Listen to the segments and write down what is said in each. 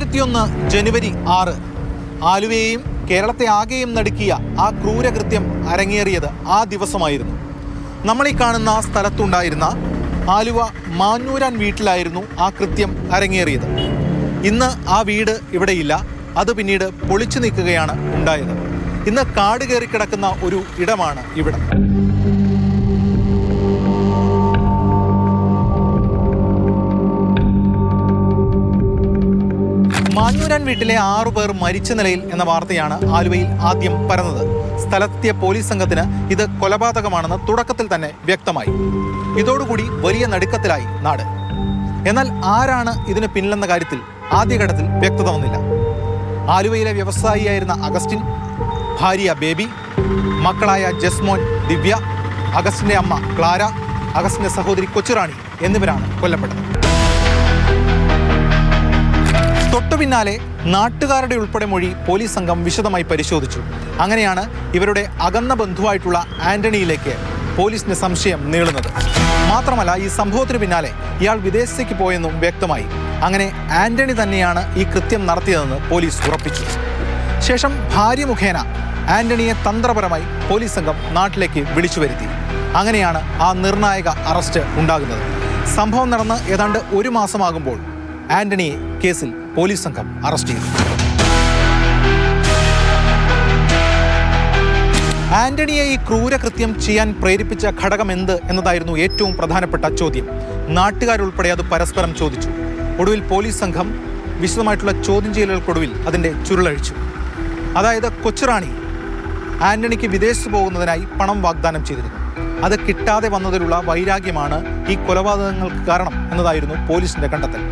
2021 ജനുവരി 6 ആലുവയെയും കേരളത്തെ ആകെയും നടുക്കിയ ആ ക്രൂരകൃത്യം അരങ്ങേറിയത് ആ ദിവസമായിരുന്നു. നമ്മളീ കാണുന്ന സ്ഥലത്തുണ്ടായിരുന്ന ആലുവ മാഞ്ഞൂരാൻ വീട്ടിലായിരുന്നു ആ കൃത്യം അരങ്ങേറിയത്. ഇന്ന് ആ വീട് ഇവിടെയില്ല. അത് പിന്നീട് പൊളിച്ചു നീക്കുകയാണ് ഉണ്ടായത്. ഇന്ന് കാട് കയറി കിടക്കുന്ന ഒരു ഇടമാണ് ഇവിടം. മാഞ്ഞൂരാൻ വീട്ടിലെ 6 പേർ മരിച്ച നിലയിൽ എന്ന വാർത്തയാണ് ആലുവയിൽ ആദ്യം പരന്നത്. സ്ഥലത്തെത്തിയ പോലീസ് സംഘത്തിന് ഇത് കൊലപാതകമാണെന്ന് തുടക്കത്തിൽ തന്നെ വ്യക്തമായി. ഇതോടുകൂടി വലിയ നടുക്കത്തിലായി നാട്. എന്നാൽ ആരാണ് ഇതിന് പിന്നിലെന്ന കാര്യത്തിൽ ആദ്യഘട്ടത്തിൽ വ്യക്തത വന്നില്ല. ആലുവയിലെ വ്യവസായിയായിരുന്ന അഗസ്റ്റിൻ, ഭാര്യ ബേബി, മക്കളായ ജസ്മോൻ, ദിവ്യ, അഗസ്റ്റിന്റെ അമ്മ ക്ലാര, അഗസ്റ്റിന്റെ സഹോദരി കൊച്ചുറാണി എന്നിവരാണ് കൊല്ലപ്പെട്ടത്. തൊട്ടു പിന്നാലെ നാട്ടുകാരുടെ ഉൾപ്പെടെ മൊഴി പോലീസ് സംഘം വിശദമായി പരിശോധിച്ചു. അങ്ങനെയാണ് ഇവരുടെ അകന്ന ബന്ധുവായിട്ടുള്ള ആന്റണിയിലേക്ക് പോലീസിന്റെ സംശയം നീളുന്നത്. മാത്രമല്ല, ഈ സംഭവത്തിന് പിന്നാലെ ഇയാൾ വിദേശത്തേക്ക് പോയെന്നും വ്യക്തമായി. അങ്ങനെ ആന്റണി തന്നെയാണ് ഈ കൃത്യം നടത്തിയതെന്ന് പോലീസ് ഉറപ്പിച്ചു. ശേഷം ഭാര്യ മുഖേന ആന്റണിയെ തന്ത്രപരമായി പോലീസ് സംഘം നാട്ടിലേക്ക് വിളിച്ചു വരുത്തി. അങ്ങനെയാണ് ആ നിർണായക അറസ്റ്റ് ഉണ്ടാകുന്നത്. സംഭവം നടന്ന് ഏതാണ്ട് 1 മാസമാകുമ്പോൾ ആന്റണിയെ കേസിൽ പോലീസ് സംഘം അറസ്റ്റ് ചെയ്തു. ആന്റണിയെ ഈ ക്രൂരകൃത്യം ചെയ്യാൻ പ്രേരിപ്പിച്ച ഘടകം എന്ത് എന്നതായിരുന്നു ഏറ്റവും പ്രധാനപ്പെട്ട ചോദ്യം. നാട്ടുകാരുൾപ്പെടെ അത് പരസ്പരം ചോദിച്ചു. ഒടുവിൽ പോലീസ് സംഘം വിശദമായിട്ടുള്ള ചോദ്യം ചെയ്യലുകൾക്കൊടുവിൽ അതിൻ്റെ ചുരുളഴിച്ചു. അതായത് കൊച്ചുറാണി ആന്റണിക്ക് വിദേശത്ത് പോകുന്നതിനായി പണം വാഗ്ദാനം ചെയ്തിരുന്നു. അത് കിട്ടാതെ വന്നതിലുള്ള വൈരാഗ്യമാണ് ഈ കൊലപാതകങ്ങൾക്ക് കാരണം എന്നതായിരുന്നു പോലീസിന്റെ കണ്ടെത്തൽ.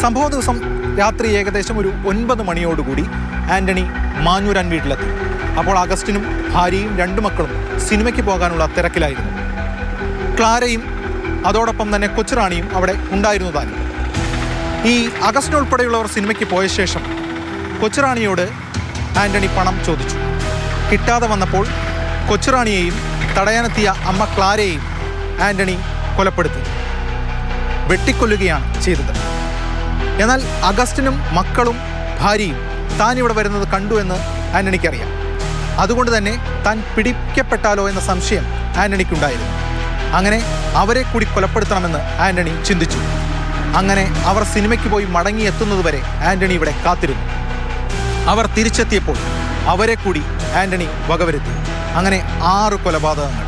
സംഭവ ദിവസം രാത്രി ഏകദേശം ഒരു 9 മണിയോടുകൂടി ആന്റണി മാഞ്ഞൂരാൻ വീട്ടിലെത്തി. അപ്പോൾ അഗസ്റ്റിനും ഭാര്യയും 2 മക്കളും സിനിമയ്ക്ക് പോകാനുള്ള തിരക്കിലായിരുന്നു. ക്ലാരയും അതോടൊപ്പം തന്നെ കൊച്ചുറാണിയും അവിടെ ഉണ്ടായിരുന്നതാണ്. ഈ അഗസ്റ്റിനുൾപ്പെടെയുള്ളവർ സിനിമയ്ക്ക് പോയ ശേഷം കൊച്ചുറാണിയോട് ആന്റണി പണം ചോദിച്ചു. കിട്ടാതെ വന്നപ്പോൾ കൊച്ചുറാണിയെയും തടയാനെത്തിയ അമ്മ ക്ലാരയെയും ആന്റണി കൊലപ്പെടുത്തി, വെട്ടിക്കൊല്ലുകയാണ് ചെയ്തത്. എന്നാൽ അഗസ്റ്റിനും മക്കളും ഭാര്യയും താൻ ഇവിടെ വരുന്നത് കണ്ടു എന്ന് ആന്റണിക്കറിയാം. അതുകൊണ്ട് തന്നെ താൻ പിടിക്കപ്പെട്ടാലോ എന്ന സംശയം ആന്റണിക്കുണ്ടായിരുന്നു. അങ്ങനെ അവരെ കൂടി കൊലപ്പെടുത്തണമെന്ന് ആന്റണി ചിന്തിച്ചു. അങ്ങനെ അവർ സിനിമയ്ക്ക് പോയി മടങ്ങിയെത്തുന്നതുവരെ ആന്റണി ഇവിടെ കാത്തിരുന്നു. അവർ തിരിച്ചെത്തിയപ്പോൾ അവരെ കൂടി ആന്റണി വകവരുത്തി. അങ്ങനെ 6 കൊലപാതകങ്ങൾ.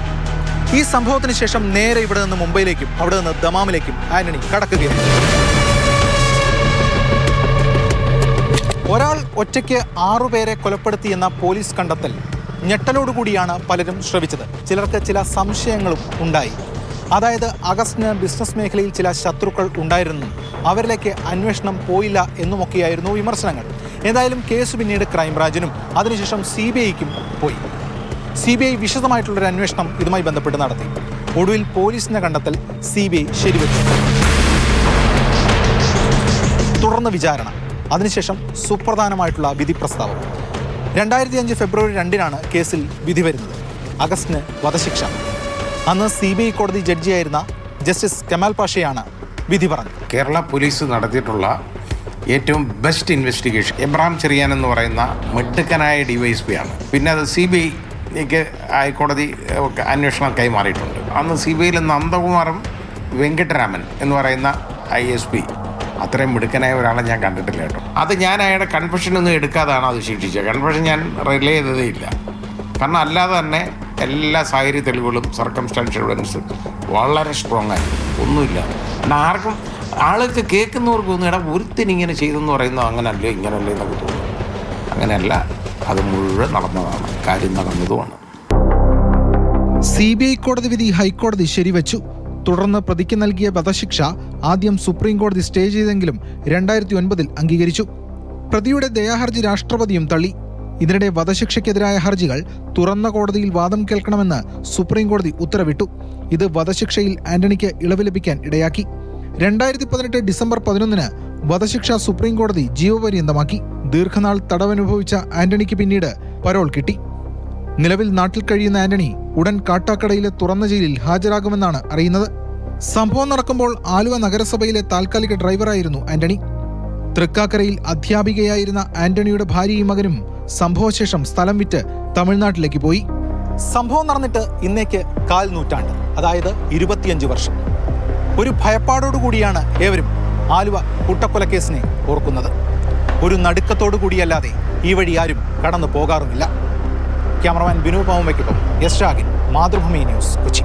ഈ സംഭവത്തിന് ശേഷം നേരെ ഇവിടെ നിന്ന് മുംബൈയിലേക്കും അവിടെ നിന്ന് ദമാമിലേക്കും ആന്റണി കടക്കുകയാണ്. ഒരാൾ ഒറ്റയ്ക്ക് 6 പേരെ കൊലപ്പെടുത്തിയെന്ന പോലീസ് കണ്ടെത്തൽ ഞെട്ടലോടുകൂടിയാണ് പലരും ശ്രവിച്ചത്. ചിലർക്ക് ചില സംശയങ്ങളും ഉണ്ടായി. അതായത് അഗസ്റ്റിന് ബിസിനസ് മേഖലയിൽ ചില ശത്രുക്കൾ ഉണ്ടായിരുന്നെന്നും അവരിലേക്ക് അന്വേഷണം പോയില്ല എന്നുമൊക്കെയായിരുന്നു വിമർശനങ്ങൾ. എന്തായാലും കേസ് പിന്നീട് ക്രൈംബ്രാഞ്ചിനും അതിനുശേഷം CBIക്കും പോയി. CBI വിശദമായിട്ടുള്ളൊരു അന്വേഷണം ഇതുമായി ബന്ധപ്പെട്ട് നടത്തി. ഒടുവിൽ പോലീസിന്റെ കണ്ടെത്തൽ CBI ശരിവെച്ചു. തുടർന്ന് വിചാരണ, അതിനുശേഷം സുപ്രധാനമായിട്ടുള്ള വിധി പ്രസ്താവം. 2005 ഫെബ്രുവരി 2 കേസിൽ വിധി വരുന്നത്. അഗസ്റ്റിന് വധശിക്ഷ. അന്ന് CBI കോടതി ജഡ്ജിയായിരുന്ന ജസ്റ്റിസ് കമാൽ പാഷയാണ് വിധി പറഞ്ഞത്. കേരള പോലീസ് നടത്തിയിട്ടുള്ള ഏറ്റവും ബെസ്റ്റ് ഇൻവെസ്റ്റിഗേഷൻ എബ്രഹാം ചെറിയാൻ എന്ന് പറയുന്ന മിടുക്കനായ DYSP ആണ്. പിന്നെ അത് CBIക്ക് ഹൈക്കോടതി അന്വേഷണം കൈമാറിയിട്ടുണ്ട്. അന്ന് CBIയിൽ നന്ദകുമാറും വെങ്കട്ടരാമൻ എന്ന് പറയുന്ന ISP അത്രയും മിടുക്കനായ ഒരാളെ ഞാൻ കണ്ടിട്ടില്ല കേട്ടോ. അത് ഞാൻ അയാളുടെ കൺഫെഷനൊന്നും എടുക്കാതാണ് അത് ശിക്ഷിച്ചത്. കൺഫെഷൻ ഞാൻ റിലേ ചെയ്തതേ ഇല്ല. കാരണം അല്ലാതെ തന്നെ എല്ലാ സാഹചര്യ തെളിവുകളും സർക്കംസ്റ്റാൻഷ്യൽ എവിഡൻസ് വളരെ സ്ട്രോങ് ആയി ഒന്നുമില്ല. കാരണം ആർക്കും ആൾക്ക് കേൾക്കുന്നവർക്ക് ഒന്നും ഇടാം ഒരുത്തിനിങ്ങനെ ചെയ്തെന്ന് പറയുന്നത് അങ്ങനല്ലേ ഇങ്ങനല്ലേ എന്നൊക്കെ തോന്നും. അങ്ങനെയല്ല, അത് മുഴുവൻ നടന്നതാണ്, കാര്യം നടന്നതുമാണ്. CBI കോടതി വിധി ഹൈക്കോടതി ശരിവെച്ചു. തുടർന്ന് പ്രതിക്ക് നൽകിയ വധശിക്ഷ ആദ്യം സുപ്രീം കോടതി സ്റ്റേ ചെയ്തെങ്കിലും 2009 അംഗീകരിച്ചു. പ്രതിയുടെ ദയാഹർജി രാഷ്ട്രപതിയും തള്ളി. ഇതിനിടെ വധശിക്ഷയ്ക്കെതിരായ ഹർജികൾ തുറന്ന കോടതിയിൽ വാദം കേൾക്കണമെന്ന് സുപ്രീം കോടതി ഉത്തരവിട്ടു. ഇത് വധശിക്ഷയിൽ ആന്റണിക്ക് ഇളവ് ലഭിക്കാൻ ഇടയാക്കി. 2018 ഡിസംബർ 11 വധശിക്ഷ സുപ്രീം കോടതി ജീവപര്യന്തമാക്കി. ദീർഘനാൾ തടവനുഭവിച്ച ആന്റണിക്ക് പിന്നീട് പരോൾ കിട്ടി. നിലവിൽ നാട്ടിൽ കഴിയുന്ന ആന്റണി ഉടൻ കാട്ടാക്കടയിലെ തുറന്ന ജയിലിൽ ഹാജരാകുമെന്നാണ് അറിയുന്നത്. സംഭവം നടക്കുമ്പോൾ ആലുവ നഗരസഭയിലെ താൽക്കാലിക ഡ്രൈവറായിരുന്നു ആന്റണി. തൃക്കാക്കരയിൽ അധ്യാപികയായിരുന്ന ആന്റണിയുടെ ഭാര്യയും മകനും സംഭവശേഷം സ്ഥലം വിറ്റ് തമിഴ്നാട്ടിലേക്ക് പോയി. സംഭവം നടന്നിട്ട് ഇന്നേക്ക് 1/4 നൂറ്റാണ്ട്, അതായത് 25 വർഷം. ഒരു ഭയപ്പാടോടുകൂടിയാണ് ഏവരും ആലുവ കൂട്ടക്കൊലക്കേസിനെ ഓർക്കുന്നത്. ഒരു നടുക്കത്തോടു കൂടിയല്ലാതെ ഈ വഴി ആരും കടന്നു പോകാറുമില്ല. ക്യാമറമാൻ ബിനു പാവുമ്മയ്ക്കൊപ്പം എസ് ഷാഗിൻ, മാതൃഭൂമി ന്യൂസ്, കൊച്ചി.